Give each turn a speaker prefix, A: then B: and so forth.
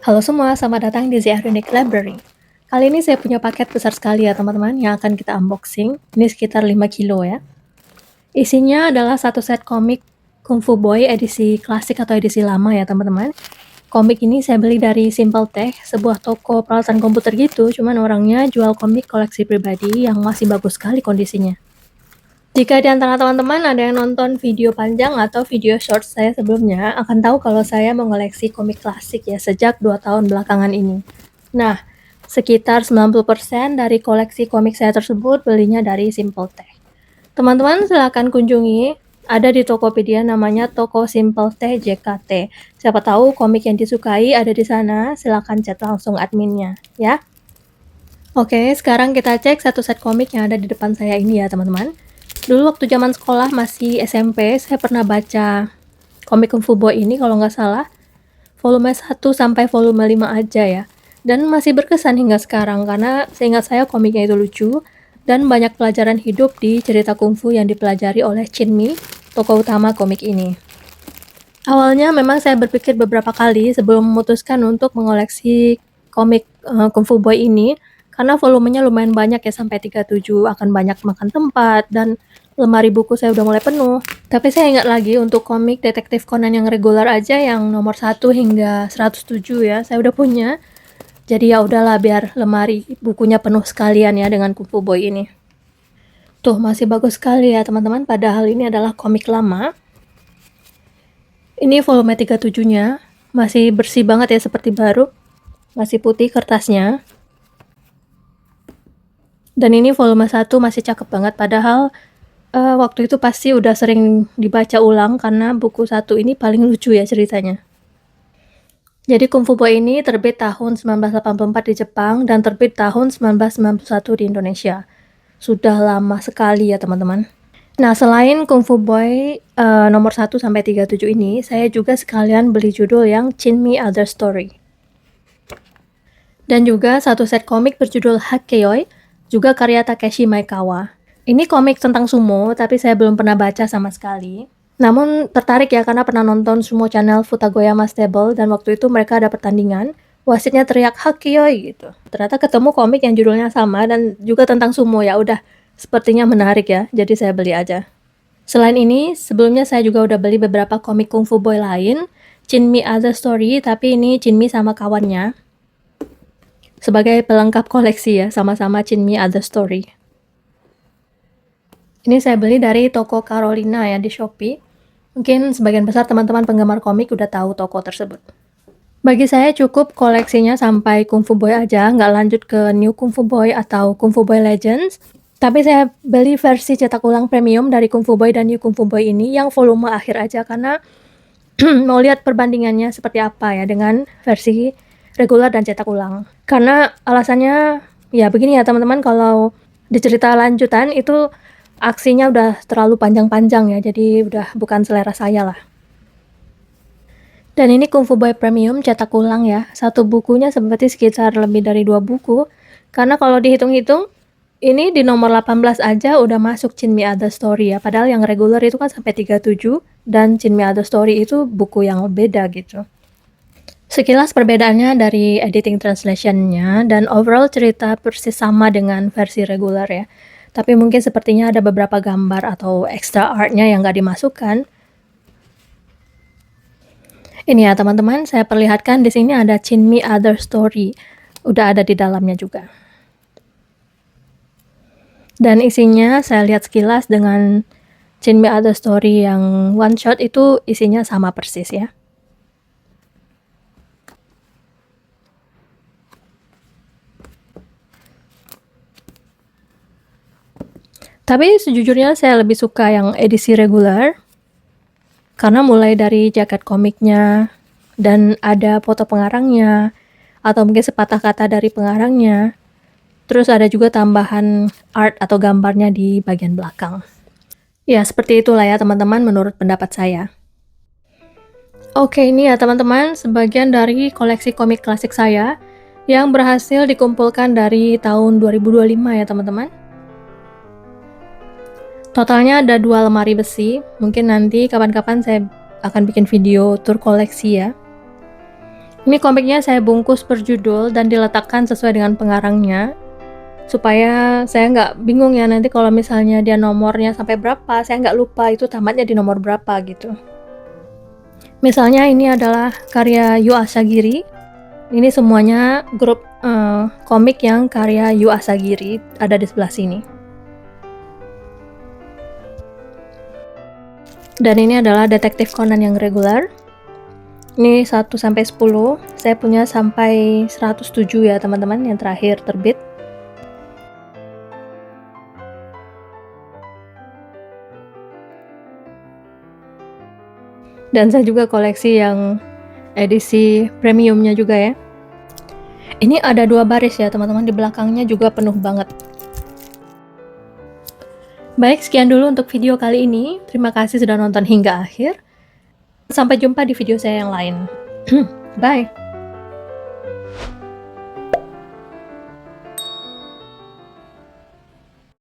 A: Halo semua, selamat datang di ZR Unique Library. Kali ini saya punya paket besar sekali ya teman-teman yang akan kita unboxing. Ini sekitar 5 kilo ya. Isinya adalah satu set komik Kung Fu Boy edisi klasik atau edisi lama ya teman-teman. Komik ini saya beli dari Simple Tech, sebuah toko peralatan komputer gitu, cuman orangnya jual komik koleksi pribadi yang masih bagus sekali kondisinya. Jika di antara teman-teman ada yang nonton video panjang atau video short saya sebelumnya, akan tahu kalau saya mengoleksi komik klasik ya sejak 2 tahun belakangan ini. Nah, sekitar 90% dari koleksi komik saya tersebut belinya dari Simple Tech. Teman-teman silakan kunjungi, ada di Tokopedia namanya Toko Simple Tech JKT. Siapa tahu komik yang disukai ada di sana, silakan chat langsung adminnya ya. Oke, sekarang kita cek satu set komik yang ada di depan saya ini ya teman-teman. Dulu waktu zaman sekolah masih SMP, saya pernah baca komik Kung Fu Boy ini kalau nggak salah, volume 1 sampai volume 5 aja ya. Dan masih berkesan hingga sekarang karena seingat saya komiknya itu lucu dan banyak pelajaran hidup di cerita kungfu yang dipelajari oleh Chin Mi, tokoh utama komik ini. Awalnya memang saya berpikir beberapa kali sebelum memutuskan untuk mengoleksi komik Kung Fu Boy ini, karena volumenya lumayan banyak ya sampai 37, akan banyak makan tempat dan lemari buku saya udah mulai penuh. Tapi saya ingat lagi untuk komik Detektif Conan yang reguler aja yang nomor 1 hingga 107 ya, saya udah punya. Jadi ya udahlah biar lemari bukunya penuh sekalian ya dengan Kung Fu Boy ini. Tuh masih bagus sekali ya teman-teman, padahal ini adalah komik lama. Ini volume 37-nya, masih bersih banget ya seperti baru. Masih putih kertasnya. Dan ini volume 1 masih cakep banget, padahal waktu itu pasti udah sering dibaca ulang karena buku 1 ini paling lucu ya ceritanya. Jadi Kung Fu Boy ini terbit tahun 1984 di Jepang dan terbit tahun 1991 di Indonesia. Sudah lama sekali ya teman-teman. Nah, selain Kung Fu Boy nomor 1 sampai 37 ini, saya juga sekalian beli judul yang Chin Mi Other Story. Dan juga satu set komik berjudul Hakkeoi, juga karya Takeshi Maekawa. Ini komik tentang sumo, tapi saya belum pernah baca sama sekali. Namun tertarik ya karena pernah nonton sumo channel Futagoyama Stable dan waktu itu mereka ada pertandingan, wasitnya teriak Hakkeoi gitu. Ternyata ketemu komik yang judulnya sama dan juga tentang sumo, ya udah sepertinya menarik ya, jadi saya beli aja. Selain ini, sebelumnya saya juga udah beli beberapa komik Kung Fu Boy lain, Chin Mi Other Story, tapi ini Chin Mi sama kawannya. Sebagai pelengkap koleksi ya, sama-sama Chin Mi Other Story. Ini saya beli dari toko Carolina ya di Shopee. Mungkin sebagian besar teman-teman penggemar komik udah tahu toko tersebut. Bagi saya cukup koleksinya sampai Kung Fu Boy aja, nggak lanjut ke New Kung Fu Boy atau Kung Fu Boy Legends. Tapi saya beli versi cetak ulang premium dari Kung Fu Boy dan New Kung Fu Boy ini yang volume akhir aja karena mau lihat perbandingannya seperti apa ya dengan versi reguler dan cetak ulang. Karena alasannya ya begini ya teman-teman, kalau di cerita lanjutan itu aksinya udah terlalu panjang-panjang ya, jadi udah bukan selera saya lah. Dan ini Kung Fu Boy Premium cetak ulang ya, satu bukunya seperti sekitar lebih dari 2 buku, karena kalau dihitung-hitung ini di nomor 18 aja udah masuk Chin Mi Other Story ya, padahal yang reguler itu kan sampai 37 dan Chin Mi Other Story itu buku yang beda gitu. Sekilas perbedaannya dari editing translation-nya dan overall cerita persis sama dengan versi reguler ya. Tapi mungkin sepertinya ada beberapa gambar atau extra art-nya yang nggak dimasukkan. Ini ya teman-teman, saya perlihatkan di sini ada Chin Mi Other Story. Udah ada di dalamnya juga. Dan isinya saya lihat sekilas dengan Chin Mi Other Story yang one shot itu isinya sama persis ya. Tapi sejujurnya saya lebih suka yang edisi reguler, karena mulai dari jaket komiknya, dan ada foto pengarangnya, atau mungkin sepatah kata dari pengarangnya, terus ada juga tambahan art atau gambarnya di bagian belakang. Ya, seperti itulah ya teman-teman menurut pendapat saya. Oke, ini ya teman-teman, sebagian dari koleksi komik klasik saya, yang berhasil dikumpulkan dari tahun 2025 ya teman-teman. Totalnya ada 2 lemari besi, mungkin nanti kapan-kapan saya akan bikin video tour koleksi ya. Ini komiknya saya bungkus per judul dan diletakkan sesuai dengan pengarangnya, supaya saya nggak bingung ya nanti kalau misalnya dia nomornya sampai berapa, saya nggak lupa itu tamatnya di nomor berapa gitu. Misalnya ini adalah karya Yu Asagiri. Ini semuanya grup komik yang karya Yu Asagiri ada di sebelah sini. Dan ini adalah Detektif Conan yang regular. Ini 1 sampai 10. Saya punya sampai 107 ya teman-teman yang terakhir terbit. Dan saya juga koleksi yang edisi premiumnya juga ya. Ini ada 2 baris ya teman-teman, di belakangnya juga penuh banget. Baik, sekian dulu untuk video kali ini. Terima kasih sudah nonton hingga akhir. Sampai jumpa di video saya yang lain. Bye!